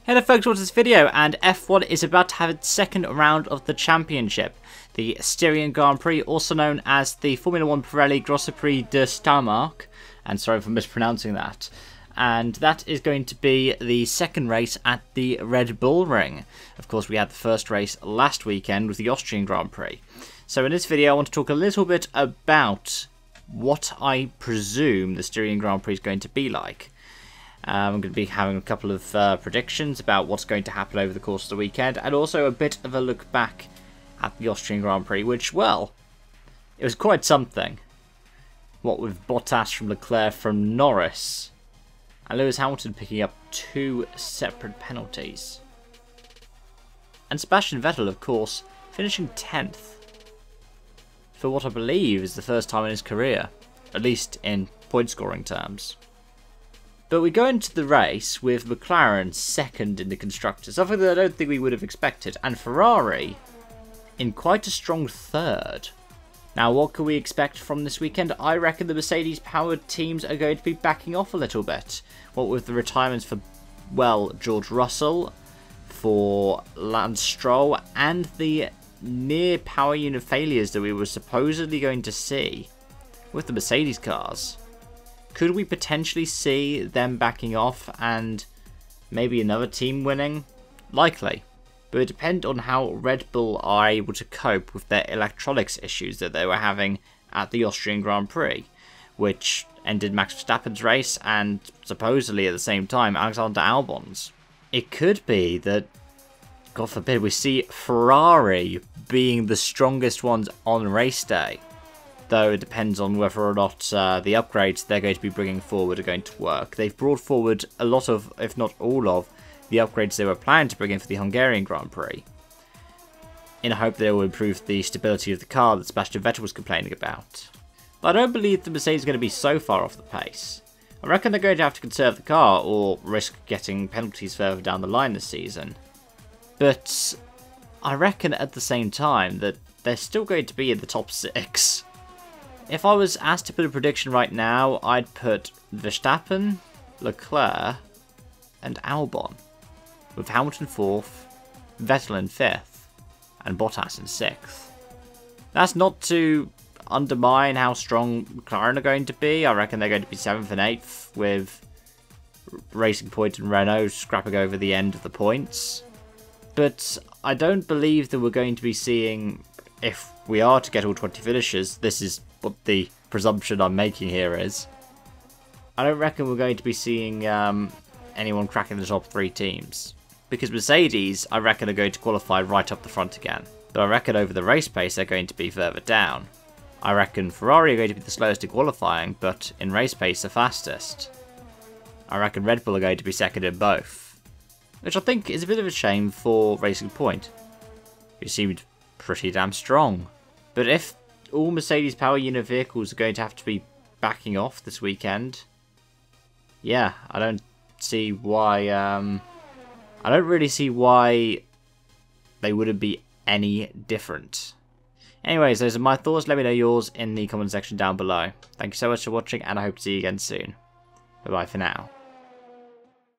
Hello folks, what's this video? And F1 is about to have its second round of the championship. The Styrian Grand Prix, also known as the Formula 1 Pirelli Grand Prix de Starmark. And sorry for mispronouncing that. And that is going to be the second race at the Red Bull Ring. Of course, we had the first race last weekend with the Austrian Grand Prix. So in this video, I want to talk a little bit about what I presume the Styrian Grand Prix is going to be like. I'm going to be having a couple of predictions about what's going to happen over the course of the weekend, and also a bit of a look back at the Austrian Grand Prix, which, well, it was quite something. What with Bottas from Leclerc from Norris, and Lewis Hamilton picking up 2 separate penalties. And Sebastian Vettel, of course, finishing 10th. For what I believe is the first time in his career, at least in point scoring terms. But we go into the race with McLaren second in the Constructors, something that I don't think we would have expected, and Ferrari in quite a strong third. Now, what can we expect from this weekend? I reckon the Mercedes-powered teams are going to be backing off a little bit. What with the retirements for, well, George Russell, for Lance Stroll, and the near power unit failures that we were supposedly going to see with the Mercedes cars. Could we potentially see them backing off and maybe another team winning? Likely. But it would depend on how Red Bull are able to cope with their electronics issues that they were having at the Austrian Grand Prix, which ended Max Verstappen's race and supposedly at the same time Alexander Albon's. It could be that, God forbid, we see Ferrari being the strongest ones on race day. Though it depends on whether or not the upgrades they're going to be bringing forward are going to work. They've brought forward a lot of, if not all of, the upgrades they were planning to bring in for the Hungarian Grand Prix, in a hope they will improve the stability of the car that Sebastian Vettel was complaining about. But I don't believe the Mercedes is going to be so far off the pace. I reckon they're going to have to conserve the car or risk getting penalties further down the line this season. But I reckon at the same time that they're still going to be in the top 6. If I was asked to put a prediction right now, I'd put Verstappen, Leclerc, and Albon, with Hamilton 4th, Vettel in 5th, and Bottas in 6th. That's not to undermine how strong McLaren are going to be. I reckon they're going to be 7th and 8th, with Racing Point and Renault scrapping over the end of the points. But I don't believe that we're going to be seeing, if we are to get all 20 finishes, this is what the presumption I'm making here is. I don't reckon we're going to be seeing anyone cracking the top 3 teams. Because Mercedes, I reckon, are going to qualify right up the front again. But I reckon over the race pace, they're going to be further down. I reckon Ferrari are going to be the slowest in qualifying, but in race pace, the fastest. I reckon Red Bull are going to be second in both. Which I think is a bit of a shame for Racing Point, who seemed pretty damn strong. But if all Mercedes power unit vehicles are going to have to be backing off this weekend, yeah, I don't see why, I don't really see why they wouldn't be any different. Anyways, those are my thoughts. Let me know yours in the comment section down below. Thank you so much for watching, and I hope to see you again soon. Bye bye for now.